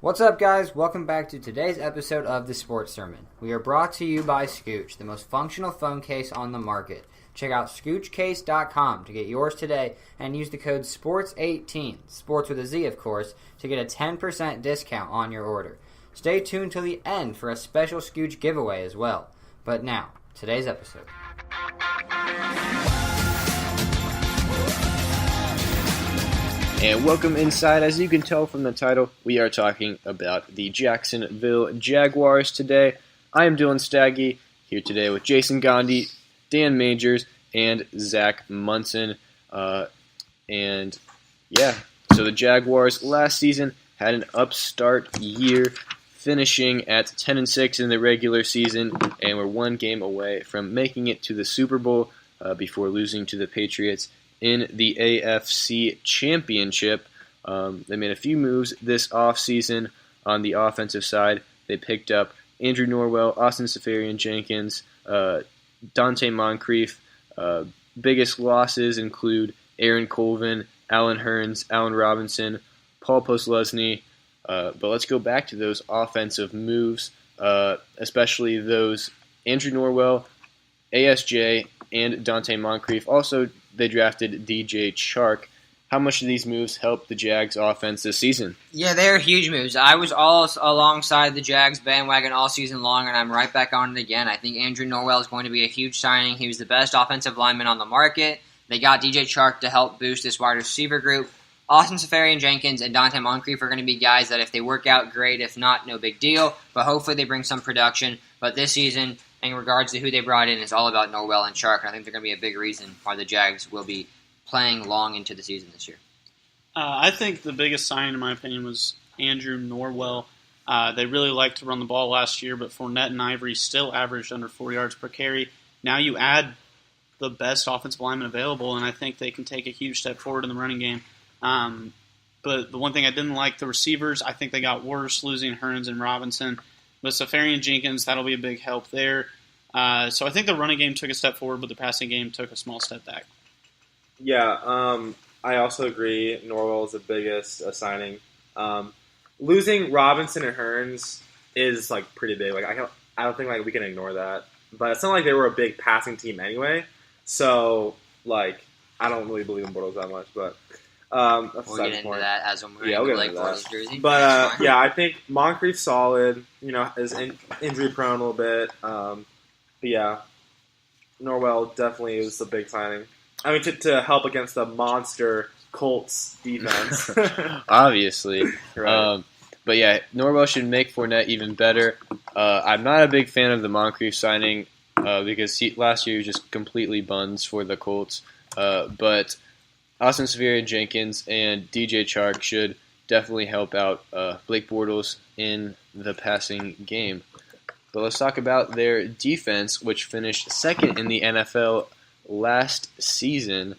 What's up, guys? Welcome back to today's episode of The Sports Sermon. We are brought to you by Scooch, the most functional phone case on the market. Check out ScoochCase.com to get yours today and use the code SPORTS18, sports with a Z, of course, to get a 10% discount on your order. Stay tuned till the end for a special Scooch giveaway as well. But now, today's episode. And welcome inside. As you can tell from the title, we are talking about the Jacksonville Jaguars today. I am Dylan Staggy, here today with Jason Gandhi, Dan Majors, and Zach Munson. So the Jaguars last season had an upstart year, finishing at 10-6 in the regular season, and were one game away from making it to the Super Bowl before losing to the Patriots in the AFC Championship. They made a few moves this offseason on the offensive side. They picked up Andrew Norwell, Austin Seferian-Jenkins, Dante Moncrief. Biggest losses include Aaron Colvin, Alan Hearns, Allen Robinson, Paul Posluszny. But let's go back to those offensive moves, especially those Andrew Norwell, ASJ, and Dante Moncrief. Also, they drafted DJ Chark. How much do these moves help the Jags offense this season? Yeah, they're huge moves. I was all alongside the Jags bandwagon all season long, and I'm right back on it again. I think Andrew Norwell is going to be a huge signing. He was the best offensive lineman on the market. They got DJ Chark to help boost this wide receiver group. Austin Seferian-Jenkins and Dante Moncrief are going to be guys that if they work out, great. If not, no big deal. But hopefully they bring some production. But this season, in regards to who they brought in, it's all about Norwell and Chark. And I think they're going to be a big reason why the Jags will be playing long into the season this year. I think the biggest sign, in my opinion, was Andrew Norwell. They really liked to run the ball last year, but Fournette and Ivory still averaged under 4 yards per carry. Now you add the best offensive lineman available, and I think they can take a huge step forward in the running game. But the one thing I didn't like, the receivers, I think they got worse, losing Hearns and Robinson. But Seferian-Jenkins, that'll be a big help there. So I think the running game took a step forward, but the passing game took a small step back. Yeah, I also agree. Norwell is the biggest signing. Losing Robinson and Hearns is pretty big. I don't think we can ignore that. But it's not like they were a big passing team anyway. So I don't really believe in Bortles that much. But that's we'll get into that as I'm wearing the Blake Bortles jersey. But I think Moncrief's solid. Is injury prone a little bit. But yeah, Norwell definitely is the big signing. I mean, to help against the monster Colts defense. Obviously. Right. But yeah, Norwell should make Fournette even better. I'm not a big fan of the Moncrief signing because last year he was just completely buns for the Colts. But Austin Seferian-Jenkins and DJ Chark should definitely help out Blake Bortles in the passing game. But let's talk about their defense, which finished second in the NFL last season.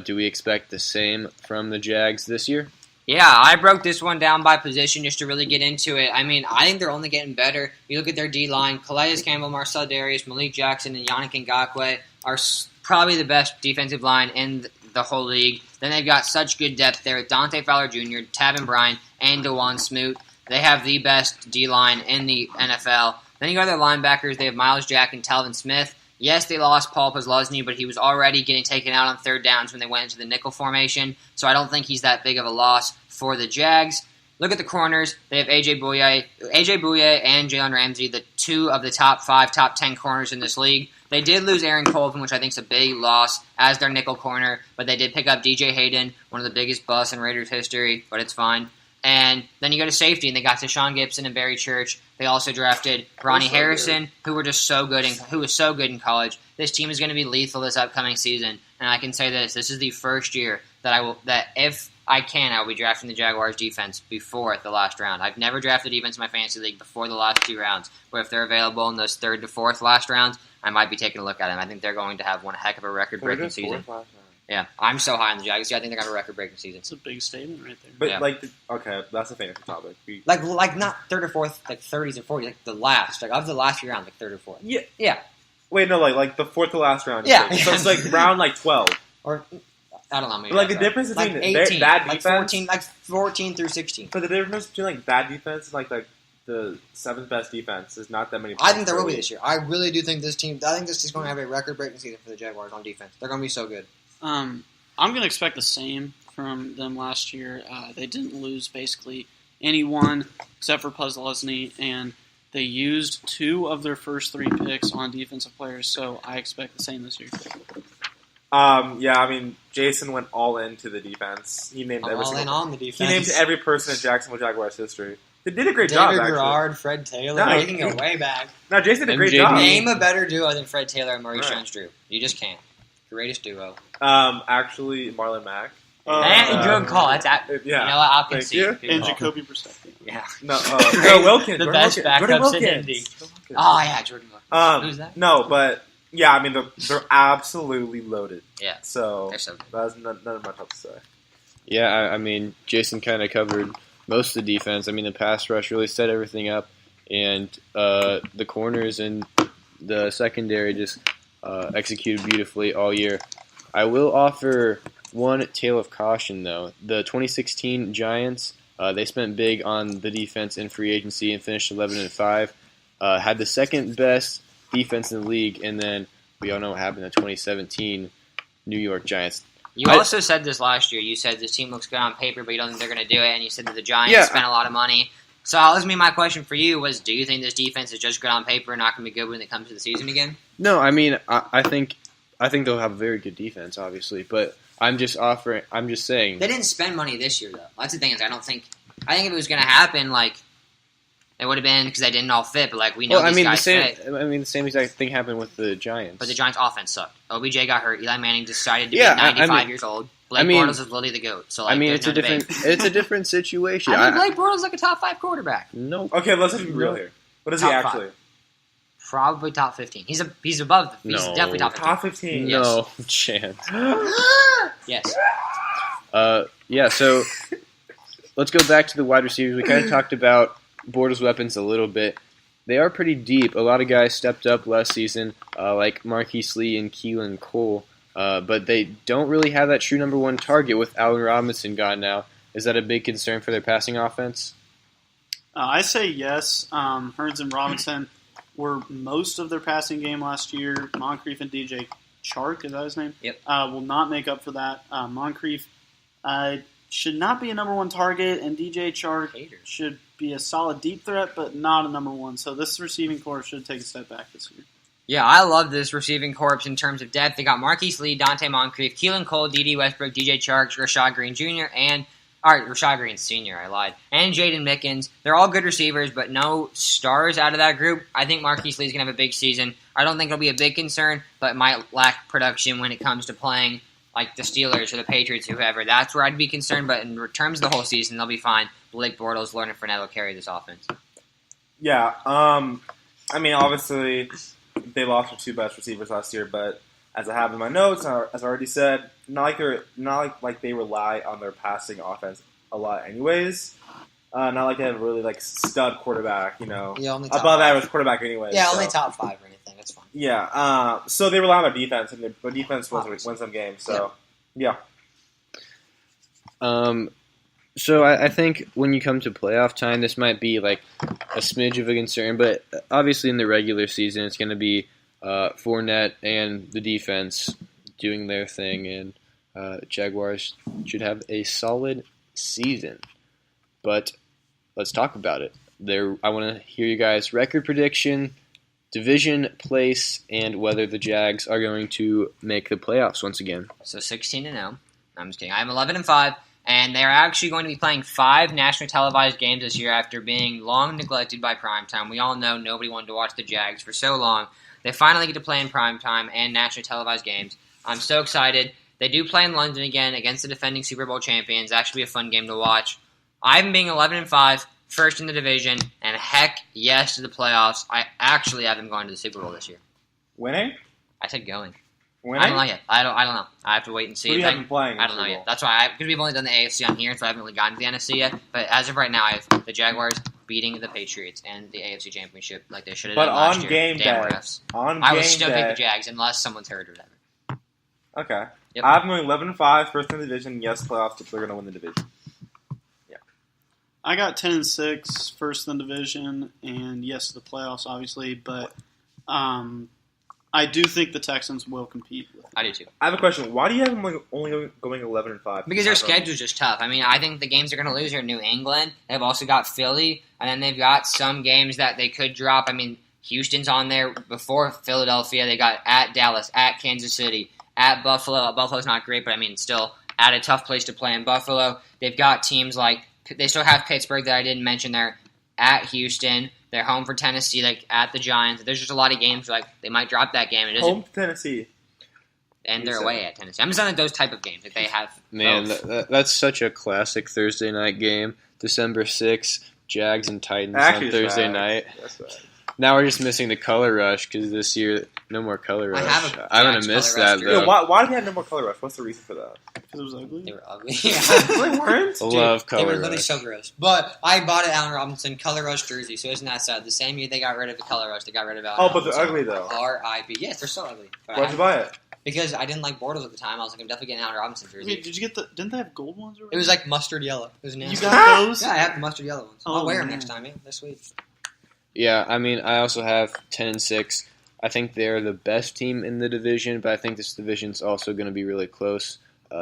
Do we expect the same from the Jags this year? Yeah, I broke this one down by position just to really get into it. I mean, I think they're only getting better. You look at their D-line, Calais Campbell, Marcel Darius, Malik Jackson, and Yannick Ngakoue are probably the best defensive line in the whole league. Then they've got such good depth there with Dante Fowler Jr., Taven Bryan, and DeJuan Smoot. They have the best D-line in the NFL. Then you go to their linebackers. They have Miles Jack and Talvin Smith. Yes, they lost Paul Posluszny, but he was already getting taken out on third downs when they went into the nickel formation, so I don't think he's that big of a loss for the Jags. Look at the corners. They have AJ Bouye and Jalen Ramsey, the two of the top 5, top 10 corners in this league. They did lose Aaron Colvin, which I think is a big loss as their nickel corner, but they did pick up DJ Hayden, one of the biggest busts in Raiders history, but it's fine. And then you go to safety, and they got Deshaun Gibson and Barry Church. They also drafted Ronnie Harrison, who was so good in college. This team is going to be lethal this upcoming season, and I can say this is the first year that if I will be drafting the Jaguars defense before the last round. I've never drafted defense in my fantasy league before the last 2 rounds, but if they're available in those 3rd to 4th last rounds, I might be taking a look at them. I think they're going to have one heck of a record-breaking season. Yeah, I'm so high on the Jags. I think they're going to have a record-breaking season. It's a big statement right there. But, yeah. Okay, that's a fantasy topic. Like not 3rd or 4th, 30s or 40s, the last. Of the last few rounds, 3rd or 4th. Yeah. Yeah. Wait, no, the 4th to last round. Yeah. So it's round 12. Or I don't know. Maybe But, like, the that's difference like between 18, that like defense, 14 through 16. but the difference between like that defense and like the seventh best defense is not that many. I think there will be this year. I really do think this team. I think this is going to have a record-breaking season for the Jaguars on defense. They're going to be so good. I'm going to expect the same from them last year. They didn't lose basically anyone except for Puzzlesny, and they used 2 of their first 3 picks on defensive players, so I expect the same this year. Yeah, I mean, Jason went all into the defense. He named on the defense. He named every person in Jacksonville Jaguars history. They did a great job, David actually. Garrard, Fred Taylor. No, You can go way back. No, Jason did a great MJD. job. Name a better duo than Fred Taylor and Maurice Right. Jones-Drew. You just can't. Greatest duo. Actually, Marlon Mack. And good call. That's yeah. You know what? I'll Thank concede. you. Good And call. Jacoby Brissett. Yeah. No, Wilkins. The Jordan best Wilkins. Jordan backups in Wilkins. Indy. Jordan Wilkins. Oh, yeah, Jordan Wilkins. Who's that? No, but yeah, I mean they're absolutely loaded. Yeah. So They're so good. that's not much else to say. Yeah, I mean, Jason kind of covered most of the defense. I mean, the pass rush really set everything up, and the corners and the secondary just executed beautifully all year. I will offer one tale of caution, though. The 2016 Giants, they spent big on the defense in free agency and finished 11-5. Had the second best defense in the league, and then we all know what happened in the 2017 New York Giants. You also said this last year. You said this team looks good on paper, but you don't think they're going to do it, and you said that the Giants spent a lot of money. So that was my question for you was, do you think this defense is just good on paper and not going to be good when it comes to the season again? No, I mean, I think they'll have a very good defense, obviously, but I'm just saying. They didn't spend money this year, though. That's the thing is I think if it was going to happen, like, it would have been because they didn't all fit, but, like, we know these guys fit. The same exact thing happened with the Giants. But the Giants' offense sucked. OBJ got hurt. Eli Manning decided to be 95 years old. Blake Bortles is literally the GOAT. So, like, it's a different situation. I think Blake Bortles is like a top 5 quarterback. No. Okay, let's just be real here. What is he Top actually? 5. Probably top 15. He's above. He's No. definitely top 15. Top 15. Yes. No chance. Yes. Yeah, so let's go back to the wide receivers. We kind of talked about Bortles' weapons a little bit. They are pretty deep. A lot of guys stepped up last season, like Marquise Lee and Keelan Cole, but they don't really have that true number 1 target with Allen Robinson gone now. Is that a big concern for their passing offense? I say yes. Hearns and Robinson were most of their passing game last year. Moncrief and DJ Chark, is that his name? Yep. Will not make up for that. Moncrief should not be a number 1 target, and DJ Chark should be a solid deep threat, but not a number 1. So this receiving corps should take a step back this year. Yeah, I love this receiving corps in terms of depth. They got Marquise Lee, Dante Moncrief, Keelan Cole, D.D. Westbrook, DJ Chark, Rashad Green Jr., Rashad Green Sr., I lied, and Jaden Mickens. They're all good receivers, but no stars out of that group. I think Marquise Lee's going to have a big season. I don't think it'll be a big concern, but might lack production when it comes to playing like the Steelers or the Patriots, whoever. That's where I'd be concerned, but in terms of the whole season, they'll be fine. Blake Bortles, Leonard Fournette will carry this offense. Yeah. I mean, obviously, they lost their 2 best receivers last year, but as I have in my notes, as I already said, not like they rely on their passing offense a lot, anyways. Not like they have a really like stud quarterback, Yeah, only above average quarterback, anyways. Yeah, so. only top 5 or anything. That's fine. Yeah. So they rely on their defense, and their defense wins some games. So yeah. So I think when you come to playoff time, this might be like a smidge of a concern, but obviously in the regular season, it's going to be Fournette and the defense doing their thing, and Jaguars should have a solid season. But let's talk about it. I want to hear you guys' record prediction, division place, and whether the Jags are going to make the playoffs once again. So 16-0. I'm just kidding. I'm 11-5. And they're actually going to be playing 5 nationally televised games this year after being long neglected by primetime. We all know nobody wanted to watch the Jags for so long. They finally get to play in primetime and nationally televised games. I'm so excited. They do play in London again against the defending Super Bowl champions. That should be a fun game to watch. I'm being 11-5, first in the division, and heck yes to the playoffs. I actually have them going to the Super Bowl this year. Winning? I said going. Winning? I don't know yet. I don't know. I have to wait and see. Who do you have them playing? I don't know yet. That's why because we've only done the AFC on here, so I haven't really gotten to the NFC yet. But as of right now, I have the Jaguars beating the Patriots and the AFC Championship like they should have done last year. Game Damn day, refs. on I game would still day. pick the Jags unless someone's hurt or whatever. Okay. Yep. I'm going 11-5, first in the division. Yes, playoffs, they're going to win the division. I got 10-6, first in the division, and yes, the playoffs, obviously, but I do think the Texans will compete. I do too. I have a question. Why do you have them only going 11-5? Because their schedule's just tough. I mean, I think the games they're going to lose are New England. They've also got Philly, and then they've got some games that they could drop. I mean, Houston's on there before Philadelphia. They got at Dallas, at Kansas City, at Buffalo. Buffalo's not great, but I mean, still at a tough place to play in Buffalo. They've got teams like they still have Pittsburgh that I didn't mention there, at Houston. They're home for Tennessee, like at the Giants. There's just a lot of games where, like they might drop that game. Home to Tennessee. And they're away at Tennessee. I'm just on those type of games that they have. Man, that's such a classic Thursday night game. December 6th, Jags and Titans on Thursday night. That's right. Now we're just missing the color rush because this year, no more color rush. I'm going to miss that, though. Yeah, why did they have no more color rush? What's the reason for that? Because it was ugly? They were ugly. They weren't? Love color They were rush. literally so gross. But I bought an Allen Robinson color rush jersey, so isn't that sad? The same year they got rid of the color rush, they got rid of Allen But Robinson. they're ugly, though. R.I.P. Yes, they're so ugly. Why'd you buy it? Because I didn't like Bortles at the time. I was like, I'm definitely getting an Allen Robinson jersey. Wait, did you get didn't they have gold ones already? It was like mustard yellow. It was nasty. You got those? Yeah, I have the mustard yellow ones. I'll Oh, wear them man. next time, yeah. They're sweet. Yeah, I mean, I also have 10-6. I think they're the best team in the division, but I think this division's also going to be really close.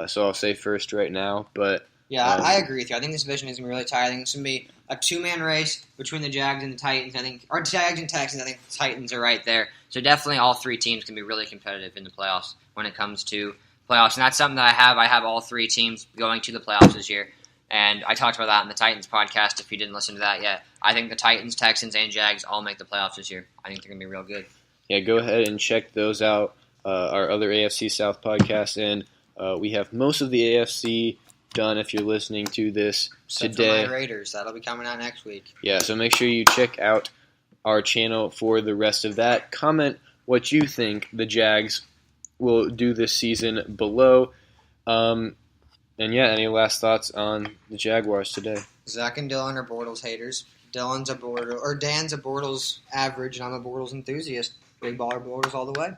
So I'll say first right now. But Yeah, I agree with you. I think this division is going to be really tight. I think it's going to be a two-man race between the Jags and the Titans. Or Jags and Texans. I think the Titans are right there. So definitely all three teams can be really competitive in the playoffs when it comes to playoffs. And that's something that I have. I have all three teams going to the playoffs this year. And I talked about that in the Titans podcast if you didn't listen to that yet. I think the Titans, Texans, and Jags all make the playoffs this year. I think they're going to be real good. yeah, go ahead and check those out, our other AFC South podcasts. And we have most of the AFC done if you're listening to this Except today. for my Raiders. That'll be coming out next week. Yeah, so make sure you check out our channel for the rest of that. Comment what you think the Jags will do this season below. And yeah, any last thoughts on the Jaguars today? Zach and Dylan are Bortles haters. Dan's a Bortles average, and I'm a Bortles enthusiast. Big baller Bortles all the way.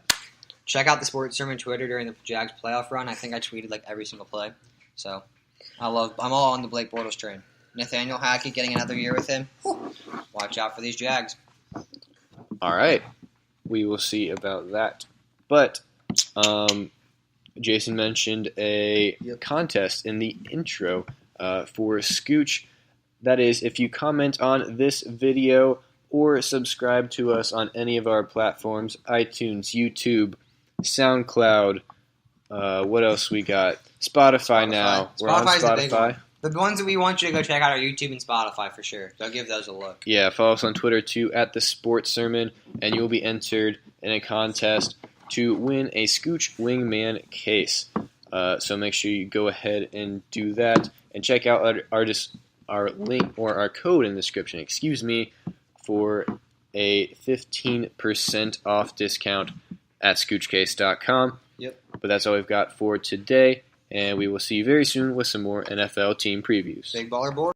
Check out the Sports Sermon Twitter during the Jags playoff run. I think I tweeted like every single play. So I'm all on the Blake Bortles train. Nathaniel Hackett getting another year with him. Watch out for these Jags. All right, we will see about that. But Jason mentioned a contest in the intro for Scooch. That is, if you comment on this video or subscribe to us on any of our platforms, iTunes, YouTube, SoundCloud, what else we got? Spotify now. We're on Spotify's the big Spotify. one. The ones that we want you to go check out are YouTube and Spotify for sure. So give those a look. Yeah, follow us on Twitter too, at The Sports Sermon, and you'll be entered in a contest to win a Scooch Wingman case. So make sure you go ahead and do that, and check out our link or our code in the description, for a 15% off discount at scoochcase.com. Yep. But that's all we've got for today, and we will see you very soon with some more NFL team previews. Big baller board.